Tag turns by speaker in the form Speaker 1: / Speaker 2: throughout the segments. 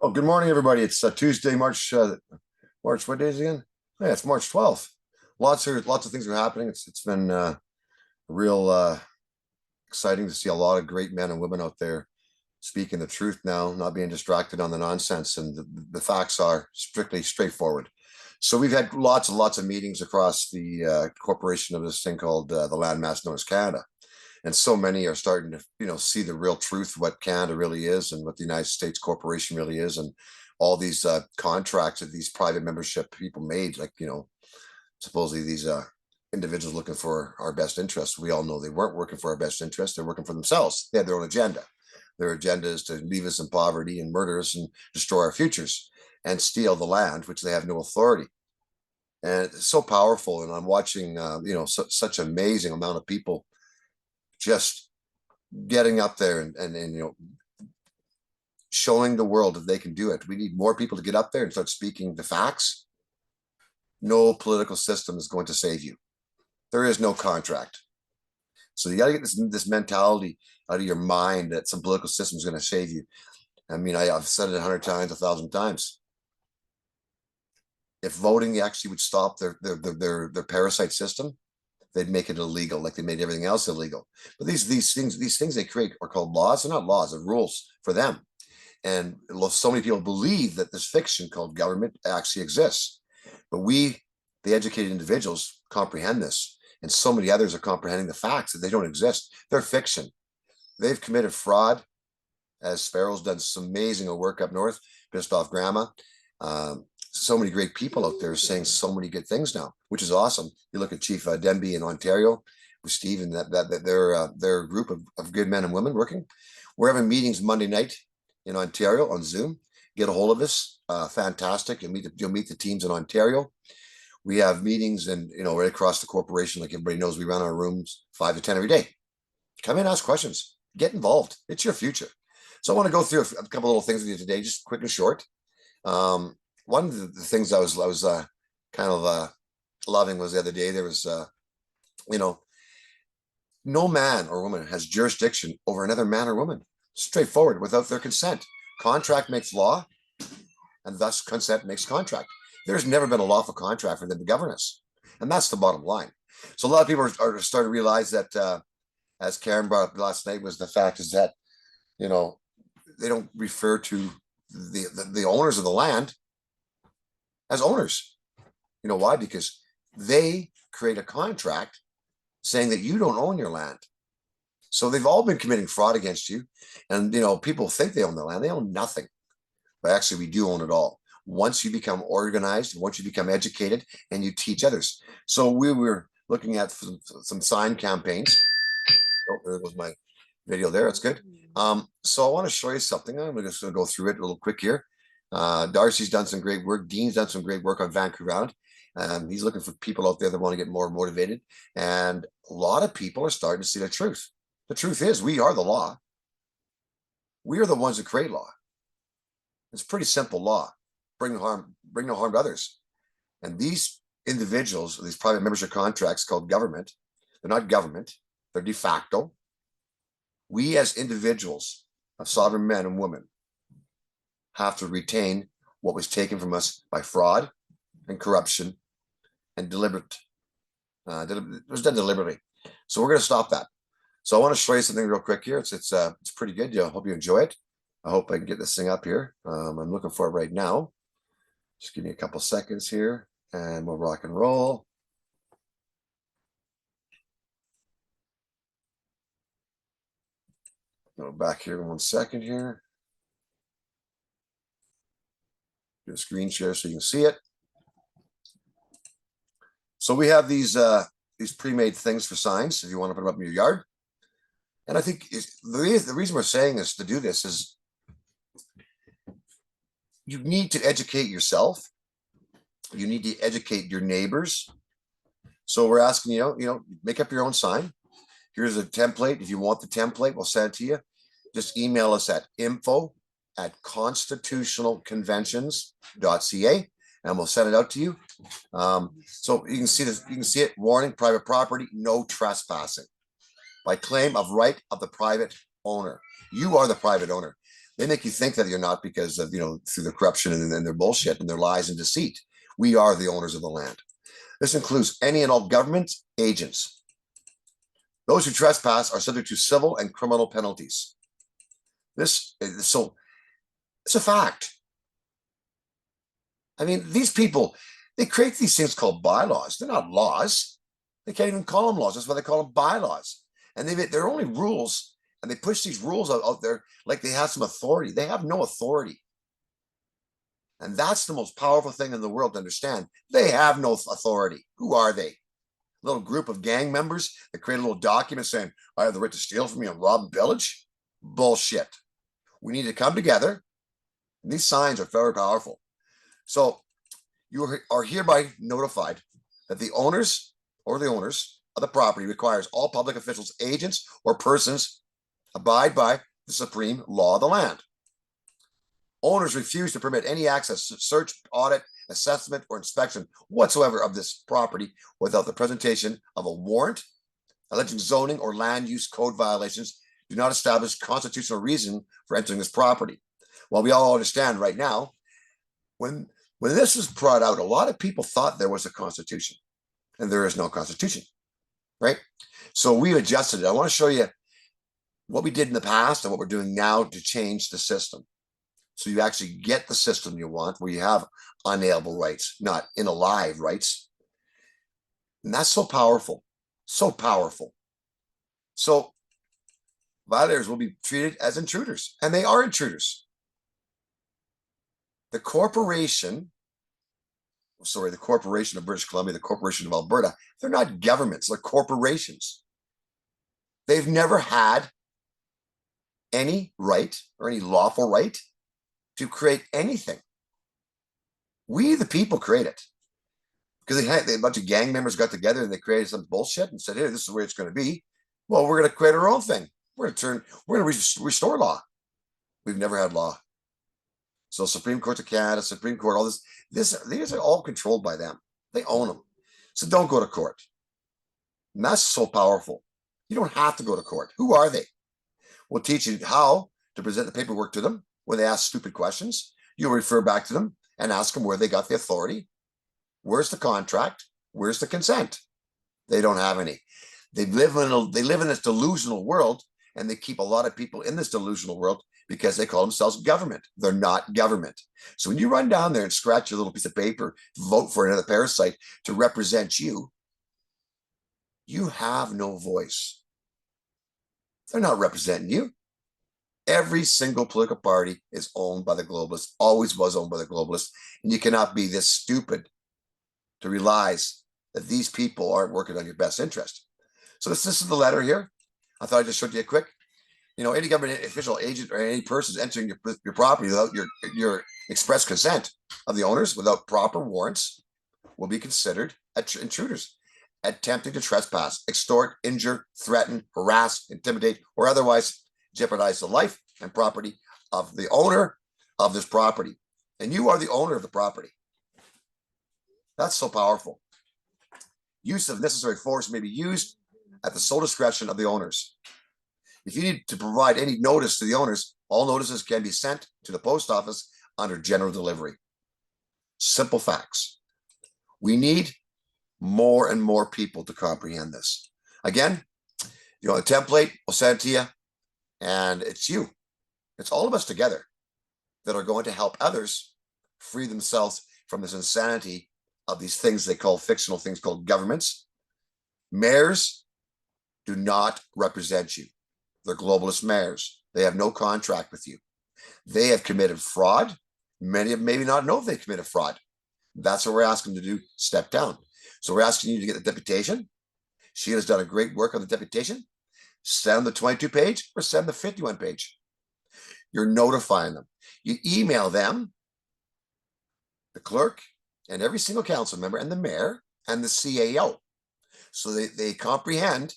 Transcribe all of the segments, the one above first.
Speaker 1: Oh, good morning, everybody. It's Tuesday, March. What day is it again? Yeah, it's March 12th. Lots of things are happening. It's been real exciting to see a lot of great men and women out there speaking the truth now, not being distracted on the nonsense, and the facts are strictly straightforward. So we've had lots and lots of meetings across the corporation of this thing called the landmass known as Canada, and so many are starting to see the real truth, what Canada really is and what the United States corporation really is, and all these contracts that these private membership people made, like supposedly these individuals looking for our best interests. We all know they weren't working for our best interests. They're working for themselves. They had their own agenda. Their agenda is to leave us in poverty and murder us and destroy our futures and steal the land, which they have no authority. And it's so powerful. And I'm watching such an amazing amount of people just getting up there and showing the world that they can do it. We need more people to get up there and start speaking the facts. No political system is going to save you. There is no contract. So you got to get this mentality out of your mind that some political system is going to save you. I mean, I've said it 100 times, 1,000 times. If voting actually would stop their parasite system, they'd make it illegal, like they made everything else illegal. But these things they create are called laws. They're not laws; they're rules for them. And so many people believe that this fiction called government actually exists. But we, the educated individuals, comprehend this, and so many others are comprehending the facts that they don't exist. They're fiction. They've committed fraud, as Sparrow's done some amazing work up north, pissed off grandma. So many great people out there saying so many good things now, which is awesome. You look at Chief Denby in Ontario with Steve and their group of good men and women working. We're having meetings Monday night in Ontario on Zoom. Get a hold of us. Fantastic. You'll meet the teams in Ontario. We have meetings and right across the corporation. Like everybody knows, we run our rooms 5 to 10 every day. Come in, ask questions, get involved. It's your future. So I want to go through a couple little things with you today, just quick and short. One of the things I was kind of loving was the other day. There was no man or woman has jurisdiction over another man or woman, straightforward, without their consent. Contract makes law, and thus consent makes contract. There's never been a lawful contract for them to govern us, and that's the bottom line. So a lot of people are starting to realize that, as Karen brought up last night, was the fact is that they don't refer to the owners of the land as owners. You know why? Because they create a contract saying that you don't own your land. So they've all been committing fraud against you. And, people think they own the land. They own nothing. But actually, we do own it all. Once you become organized, once you become educated, and you teach others. So we were looking at some sign campaigns. Oh, there was my video there. That's good. So I want to show you something. I'm just going to go through it a little quick here. Darcy's done some great work. Dean's done some great work on Vancouver Island. He's looking for people out there that want to get more motivated. And a lot of people are starting to see the truth. The truth is, we are the law. We are the ones that create law. It's pretty simple law. Bring no harm to others. And these individuals, these private membership contracts called government, they're not government, they're de facto. We as individuals of sovereign men and women have to retain what was taken from us by fraud and corruption and deliberate. It was done deliberately. So we're going to stop that. So I want to show you something real quick here. It's pretty good. I hope you enjoy it. I hope I can get this thing up here. I'm looking for it right now. Just give me a couple seconds here and we'll rock and roll. Go back here in 1 second here. Do a screen share so you can see it. So we have these pre-made things for signs if you want to put them up in your yard. And I think the reason we're saying this to do this is you need to educate yourself. You need to educate your neighbors. So we're asking make up your own sign. Here's a template. If you want the template, we'll send it to you. Just email us at info@constitutionalconventions.ca and we'll send it out to you. So you can see this. You can see it. Warning: private property, no trespassing by claim of right of the private owner. You are the private owner. They make you think that you're not because of, through the corruption and their bullshit and their lies and deceit. We are the owners of the land. This includes any and all government agents. Those who trespass are subject to civil and criminal penalties. So it's a fact. I mean, these people, they create these things called bylaws. They're not laws. They can't even call them laws. That's why they call them bylaws. And they're only rules, and they push these rules out there like they have some authority. They have no authority. And that's the most powerful thing in the world to understand. They have no authority. Who are they? A little group of gang members that create a little document saying, I have the right to steal from you and rob and pillage? Bullshit. We need to come together. And these signs are very powerful. So you are hereby notified that the owners of the property requires all public officials, agents, or persons abide by the supreme law of the land. Owners refuse to permit any access, search, audit, assessment, or inspection whatsoever of this property without the presentation of a warrant. Alleging zoning or land use code violations do not establish constitutional reason for entering this property. Well, we all understand right now, when this was brought out, a lot of people thought there was a constitution, and there is no constitution, right? So we adjusted it. I want to show you what we did in the past and what we're doing now to change the system. So you actually get the system you want, where you have unalienable rights, not inalive rights. And that's so powerful, so powerful. So violators will be treated as intruders, and they are intruders. The corporation of British Columbia, the corporation of Alberta, they're not governments, they're corporations. They've never had any right or any lawful right to create anything. We, the people, create it. Because a bunch of gang members got together and they created some bullshit and said, hey, this is where it's going to be. Well, we're going to create our own thing. We're going to restore law. We've never had law. So Supreme Court of Canada, Supreme Court, all these are all controlled by them. They own them. So don't go to court. And that's so powerful. You don't have to go to court. Who are they? We'll teach you how to present the paperwork to them. When they ask stupid questions, you'll refer back to them and ask them where they got the authority. Where's the contract? Where's the consent? They don't have any. They live in this delusional world, and they keep a lot of people in this delusional world because they call themselves government. They're not government. So when you run down there and scratch your little piece of paper, vote for another parasite to represent you, you have no voice. They're not representing you. Every single political party is owned by the globalists, always was owned by the globalists, and you cannot be this stupid to realize that these people aren't working on your best interest. So this is the letter here. I thought I just showed you a quick. Any government official, agent, or any person entering your property without your express consent of the owners, without proper warrants, will be considered intruders, attempting to trespass, extort, injure, threaten, harass, intimidate, or otherwise jeopardize the life and property of the owner of this property. And you are the owner of the property. That's so powerful. Use of necessary force may be used at the sole discretion of the owners. If you need to provide any notice to the owners, all notices can be sent to the post office under general delivery. Simple facts. We need more and more people to comprehend this. Again, a template, we'll send it to you. And it's you. It's all of us together that are going to help others free themselves from this insanity of these things they call fictional things called governments. Mayors do not represent you. They're globalist mayors. They have no contract with you. They have committed fraud. Many of maybe not know if they committed fraud. That's what we're asking them to do, step down. So we're asking you to get the deputation. Sheila's done a great work on the deputation. Send the 22 page or send the 51 page. You're notifying them. You email them, the clerk, and every single council member, and the mayor, and the CAO. So they comprehend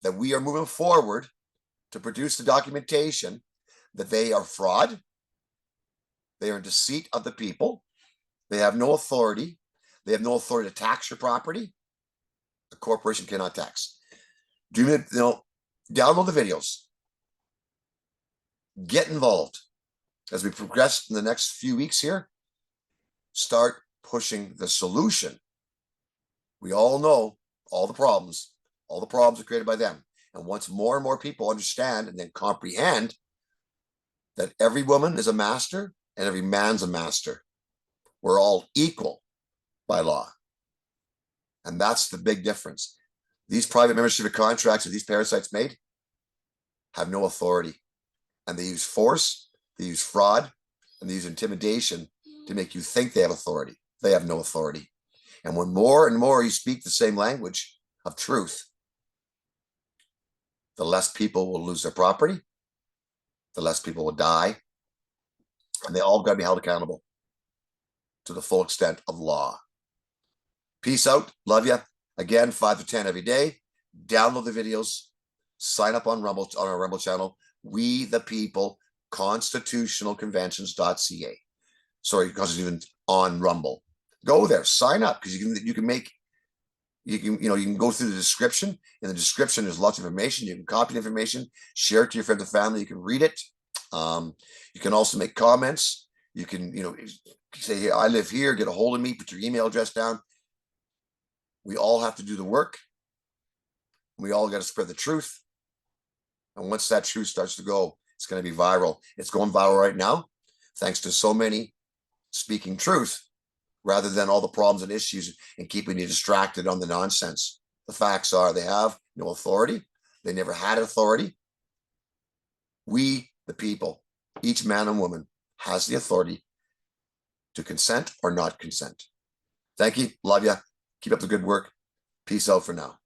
Speaker 1: that we are moving forward to produce the documentation that they are fraud, they are in deceit of the people, they have no authority, they have no authority to tax your property. A corporation cannot tax. Download the videos. Get involved. as we progress in the next few weeks here, start pushing the solution. We all know all the problems are created by them. And once more and more people understand and then comprehend that every woman is a master and every man's a master, we're all equal by law. And that's the big difference. These private membership contracts that these parasites made have no authority. And they use force, they use fraud, and they use intimidation to make you think they have authority. They have no authority. And when more and more you speak the same language of truth, the less people will lose their property, the less people will die, and they all got to be held accountable to the full extent of law. Peace out. Love you. Again, 5 to 10 every day. Download the videos. Sign up on Rumble, on our Rumble channel. We the People, constitutionalconventions.ca. Sorry, because it's even on Rumble. Go there, sign up, because you can go through the description. In the description, there's lots of information. You can copy the information, share it to your friends and family. You can read it. You can also make comments. You can, say, hey, I live here, get a hold of me, put your email address down. We all have to do the work. We all got to spread the truth. And once that truth starts to go, it's going to be viral. It's going viral right now, thanks to so many speaking truth rather than all the problems and issues and keeping you distracted on the nonsense. The facts are they have no authority. They never had authority. We, the people, each man and woman has the authority to consent or not consent. Thank you. Love you. Keep up the good work. Peace out for now.